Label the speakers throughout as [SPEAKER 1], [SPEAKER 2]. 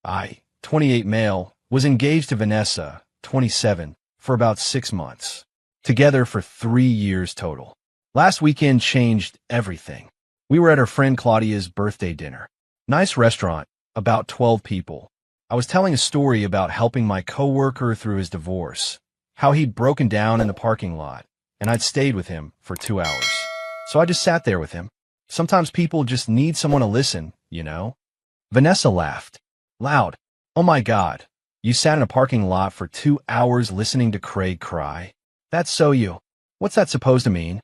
[SPEAKER 1] I, 28 male, was engaged to Vanessa, 27, for about 6 months. Together for 3 years total. Last weekend changed everything. We were at her friend Claudia's birthday dinner. Nice restaurant, about 12 people. I was telling a story about helping my coworker through his divorce, how he'd broken down in the parking lot, and I'd stayed with him for 2 hours. So I just sat there with him. Sometimes people just need someone to listen, you know? Vanessa laughed. Loud. Oh my God. You sat in a parking lot for 2 hours listening to Craig cry? That's so you. What's that supposed to mean?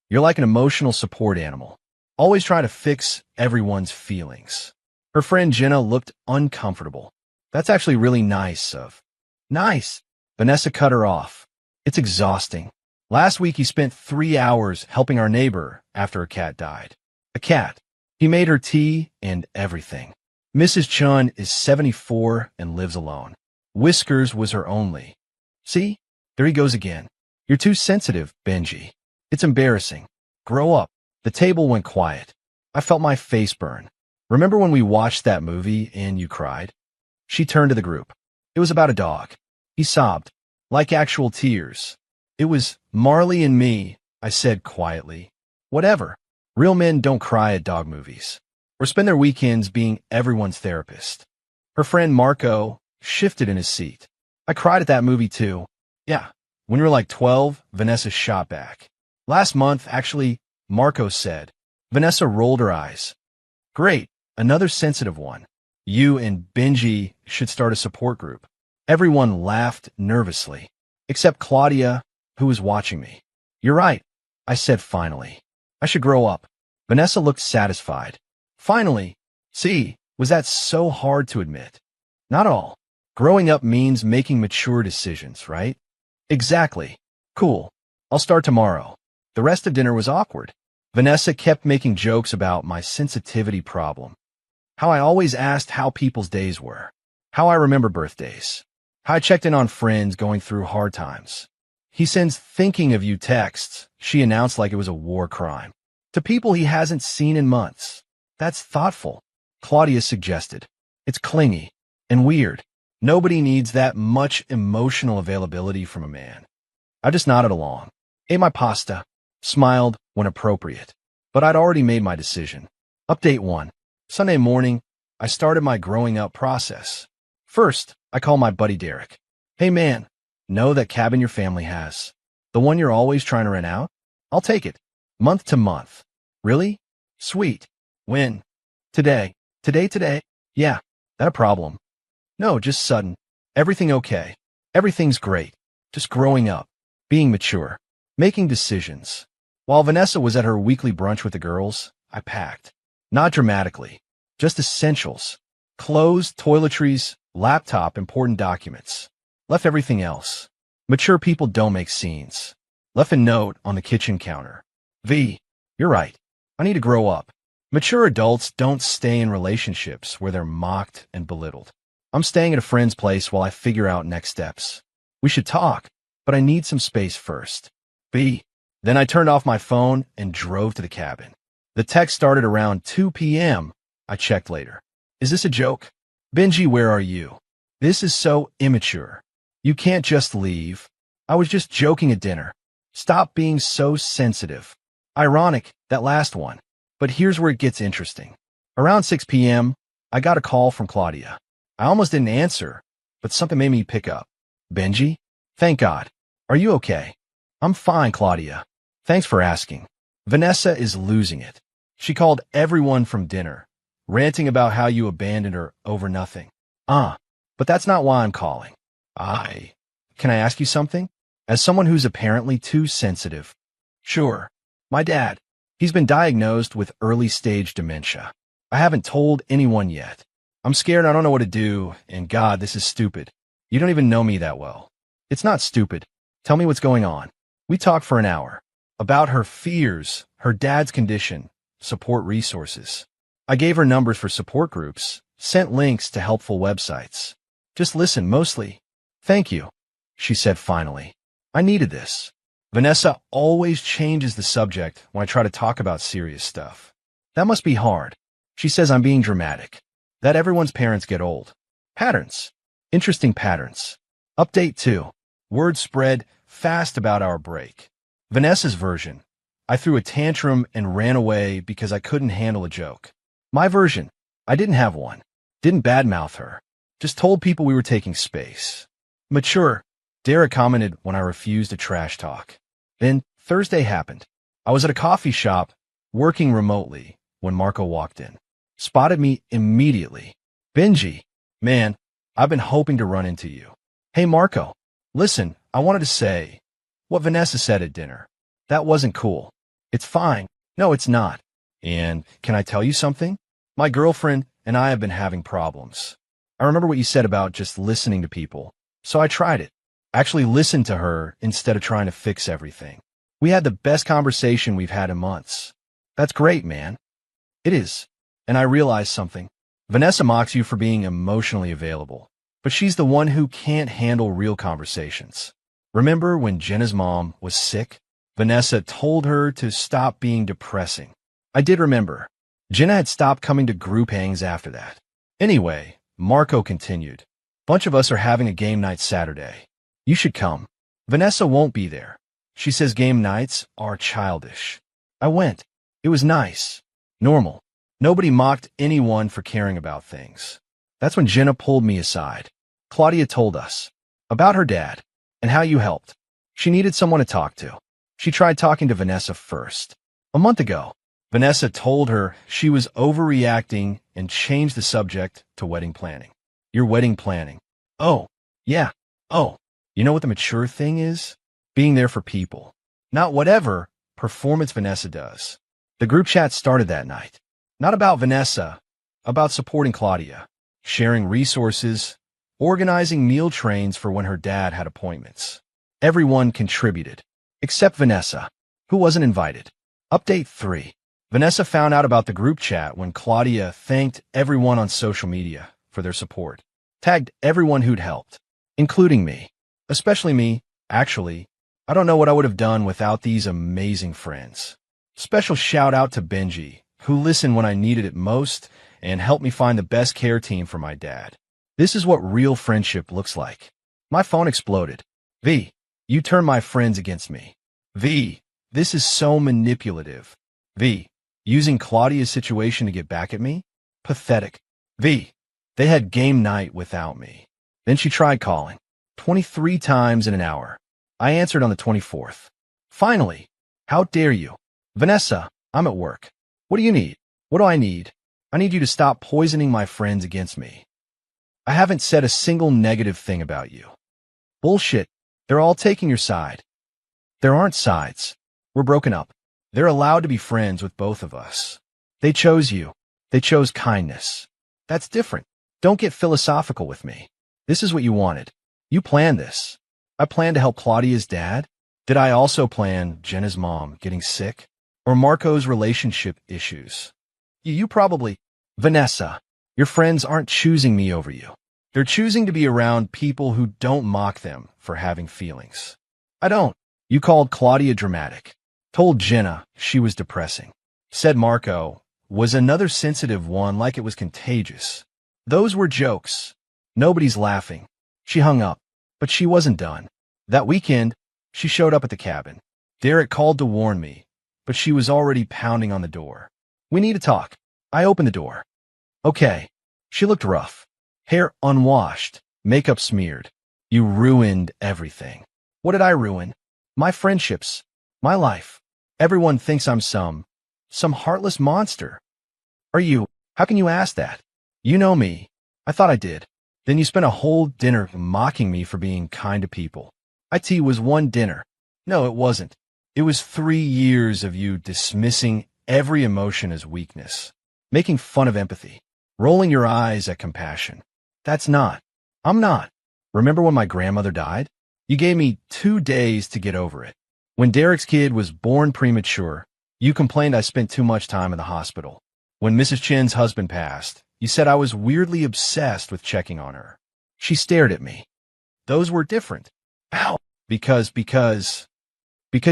[SPEAKER 1] You're like an emotional support animal. Always trying to fix everyone's feelings. Her friend Jenna looked uncomfortable. That's actually really nice of. Nice. Vanessa cut her off. It's exhausting. Last week he spent 3 hours helping our neighbor after a cat died. A cat. He made her tea and everything. Mrs. Chun is 74 and lives alone. Whiskers was her only. See? There he goes again. You're too sensitive, Benji. It's embarrassing. Grow up. The table went quiet. I felt my face burn. Remember when we watched that movie and you cried? She turned to the group. It was about a dog. He sobbed. Like actual tears. It was Marley and me, I said quietly. Whatever. Real men don't cry at dog movies. Or spend their weekends being everyone's therapist. Her friend Marco shifted in his seat. I cried at that movie too. Yeah. When you were like 12, Vanessa shot back. Last month, actually, Marco said. Vanessa rolled her eyes. Great. Another sensitive one. You and Benji should start a support group. Everyone laughed nervously, except Claudia, who was watching me. You're right, I said finally. I should grow up. Vanessa looked satisfied. Finally. See, was that so hard to admit? Not all. Growing up means making mature decisions, right? Exactly. Cool. I'll start tomorrow. The rest of dinner was awkward. Vanessa kept making jokes about my sensitivity problem. How I always asked how people's days were. How I remember birthdays. How I checked in on friends going through hard times. He sends thinking of you texts, she announced like it was a war crime. To people he hasn't seen in months. That's thoughtful, Claudia suggested. It's clingy and weird. Nobody needs that much emotional availability from a man. I just nodded along, ate my pasta, smiled when appropriate. But I'd already made my decision. Update 1. Sunday morning, I started my growing up process. First, I call my buddy Derek. Hey man, know that cabin your family has? The one you're always trying to rent out? I'll take it. Month to month. Really? Sweet. When? Today. Today? Yeah. That a problem? No, just sudden. Everything okay. Everything's great. Just growing up. Being mature. Making decisions. While Vanessa was at her weekly brunch with the girls, I packed. Not dramatically. Just essentials. Clothes, toiletries, laptop, important documents. Left everything else. Mature people don't make scenes. Left a note on the kitchen counter. V, you're right. I need to grow up. Mature adults don't stay in relationships where they're mocked and belittled. I'm staying at a friend's place while I figure out next steps. We should talk, but I need some space first. B. Then I turned off my phone and drove to the cabin. The text started around 2 p.m. I checked later. Is this a joke? Benji, where are you? This is so immature. You can't just leave. I was just joking at dinner. Stop being so sensitive. Ironic, that last one. But here's where it gets interesting. Around 6 p.m., I got a call from Claudia. I almost didn't answer, but something made me pick up. Benji? Thank God. Are you okay? I'm fine, Claudia. Thanks for asking. Vanessa is losing it. She called everyone from dinner, ranting about how you abandoned her over nothing. But that's not why I'm calling. Can I ask you something? As someone who's apparently too sensitive. Sure. My dad. He's been diagnosed with early-stage dementia. I haven't told anyone yet. I'm scared I don't know what to do, and God, this is stupid. You don't even know me that well. It's not stupid. Tell me what's going on. We talked for an hour. About her fears, her dad's condition, support resources. I gave her numbers for support groups, sent links to helpful websites. Just listen, mostly. Thank you, she said finally. I needed this. Vanessa always changes the subject when I try to talk about serious stuff. That must be hard. She says I'm being dramatic. That everyone's parents get old. Patterns. Interesting patterns. Update 2. Word spread fast about our break. Vanessa's version. I threw a tantrum and ran away because I couldn't handle a joke. My version. I didn't have one. Didn't badmouth her. Just told people we were taking space. Mature. Derek commented when I refused to trash talk. Then Thursday happened. I was at a coffee shop, working remotely, when Marco walked in. Spotted me immediately. Benji. Man, I've been hoping to run into you. Hey Marco. Listen, I wanted to say what Vanessa said at dinner. That wasn't cool. It's fine. No, it's not. And can I tell you something? My girlfriend and I have been having problems. I remember what you said about just listening to people, so I tried it. Actually listened to her instead of trying to fix everything. We had the best conversation we've had in months. That's great, man. It is. And I realized something. Vanessa mocks you for being emotionally available, but she's the one who can't handle real conversations. Remember when Jenna's mom was sick? Vanessa told her to stop being depressing. I did remember. Jenna had stopped coming to group hangs after that. Anyway, Marco continued. Bunch of us are having a game night Saturday. You should come. Vanessa won't be there. She says game nights are childish. I went. It was nice. Normal. Nobody mocked anyone for caring about things. That's when Jenna pulled me aside. Claudia told us about her dad and how you helped. She needed someone to talk to. She tried talking to Vanessa first. A month ago, Vanessa told her she was overreacting and changed the subject to wedding planning. Your wedding planning. Oh, yeah. Oh, you know what the mature thing is? Being there for people. Not whatever performance Vanessa does. The group chat started that night. Not about Vanessa, about supporting Claudia, sharing resources, organizing meal trains for when her dad had appointments. Everyone contributed, except Vanessa, who wasn't invited. Update 3. Vanessa found out about the group chat when Claudia thanked everyone on social media for their support. Tagged everyone who'd helped, including me. Especially me, actually. I don't know what I would have done without these amazing friends. Special shout out to Benji, who listened when I needed it most and helped me find the best care team for my dad. This is what real friendship looks like. My phone exploded. V, you turned my friends against me. V, this is so manipulative. V, using Claudia's situation to get back at me? Pathetic. V, they had game night without me. Then she tried calling. 23 times in an hour. I answered on the 24th. Finally, how dare you? Vanessa, I'm at work. What do you need? What do I need? I need you to stop poisoning my friends against me. I haven't said a single negative thing about you. Bullshit. They're all taking your side. There aren't sides. We're broken up. They're allowed to be friends with both of us. They chose you. They chose kindness. That's different. Don't get philosophical with me. This is what you wanted. You planned this. I planned to help Claudia's dad. Did I also plan Jenna's mom getting sick? Or Marco's relationship issues? You probably... Vanessa, your friends aren't choosing me over you. They're choosing to be around people who don't mock them for having feelings. I don't. You called Claudia dramatic. Told Jenna she was depressing. Said Marco was another sensitive one like it was contagious. Those were jokes. Nobody's laughing. She hung up, but she wasn't done. That weekend, she showed up at the cabin. Derek called to warn me, but she was already pounding on the door. We need to talk. I opened the door. Okay. She looked rough. Hair unwashed, makeup smeared. You ruined everything. What did I ruin? My friendships. My life. Everyone thinks I'm some heartless monster. Are you? How can you ask that? You know me. I thought I did. Then you spent a whole dinner mocking me for being kind to people. IT was one dinner. No, it wasn't. It was 3 years of you dismissing every emotion as weakness, making fun of empathy, rolling your eyes at compassion. That's not. I'm not. Remember when my grandmother died? You gave me 2 days to get over it. When Derek's kid was born premature, you complained I spent too much time in the hospital. When Mrs. Chen's husband passed, you said I was weirdly obsessed with checking on her. She stared at me. Those were different. How? Because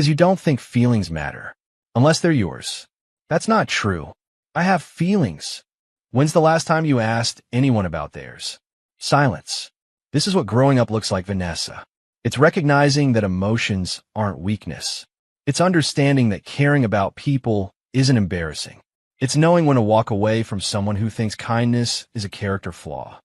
[SPEAKER 1] you don't think feelings matter, unless they're yours. That's not true. I have feelings. When's the last time you asked anyone about theirs? Silence. This is what growing up looks like, Vanessa. It's recognizing that emotions aren't weakness. It's understanding that caring about people isn't embarrassing. It's knowing when to walk away from someone who thinks kindness is a character flaw.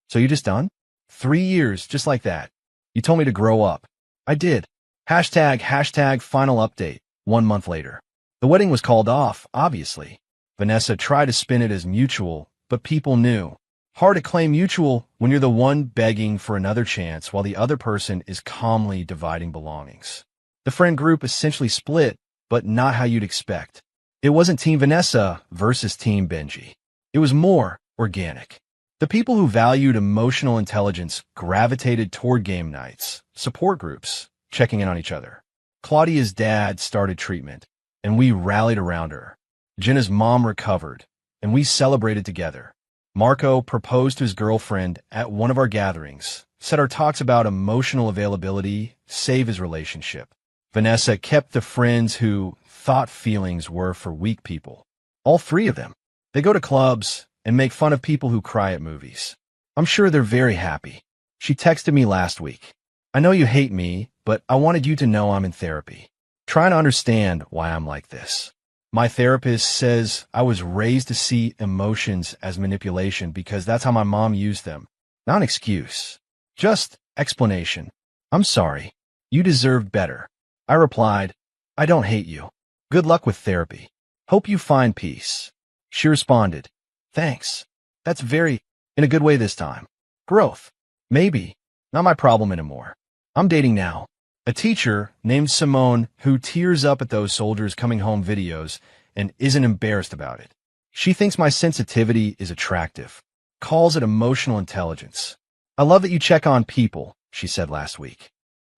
[SPEAKER 1] So you just done? 3 years, just like that. You told me to grow up. I did. Hashtag final update, 1 month later. The wedding was called off, obviously. Vanessa tried to spin it as mutual, but people knew. Hard to claim mutual when you're the one begging for another chance while the other person is calmly dividing belongings. The friend group essentially split, but not how you'd expect. It wasn't Team Vanessa versus Team Benji. It was more organic. The people who valued emotional intelligence gravitated toward game nights, support groups, checking in on each other. Claudia's dad started treatment, and we rallied around her. Jenna's mom recovered, and we celebrated together. Marco proposed to his girlfriend at one of our gatherings, said our talks about emotional availability save his relationship. Vanessa kept the friends who thought feelings were for weak people. All 3 of them. They go to clubs and make fun of people who cry at movies. I'm sure they're very happy. She texted me last week. I know you hate me, but I wanted you to know I'm in therapy. Trying to understand why I'm like this. My therapist says I was raised to see emotions as manipulation because that's how my mom used them. Not an excuse. Just explanation. I'm sorry. You deserved better. I replied, I don't hate you. Good luck with therapy. Hope you find peace. She responded, thanks. That's very, in a good way this time. Growth. Maybe. Not my problem anymore. I'm dating now. A teacher named Simone who tears up at those soldiers coming home videos and isn't embarrassed about it. She thinks my sensitivity is attractive. Calls it emotional intelligence. I love that you check on people, she said last week.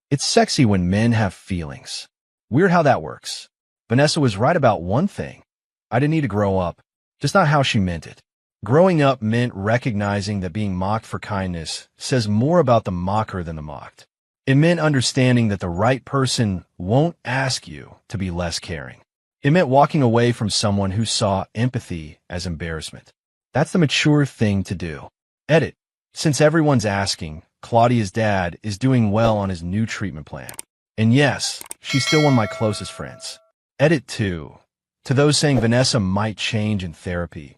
[SPEAKER 1] It's sexy when men have feelings. Weird how that works. Vanessa was right about one thing. I didn't need to grow up, just not how she meant it. Growing up meant recognizing that being mocked for kindness says more about the mocker than the mocked. It meant understanding that the right person won't ask you to be less caring. It meant walking away from someone who saw empathy as embarrassment. That's the mature thing to do. Edit. Since everyone's asking, Claudia's dad is doing well on his new treatment plan. And yes, she's still one of my closest friends. Edit 2. To those saying Vanessa might change in therapy,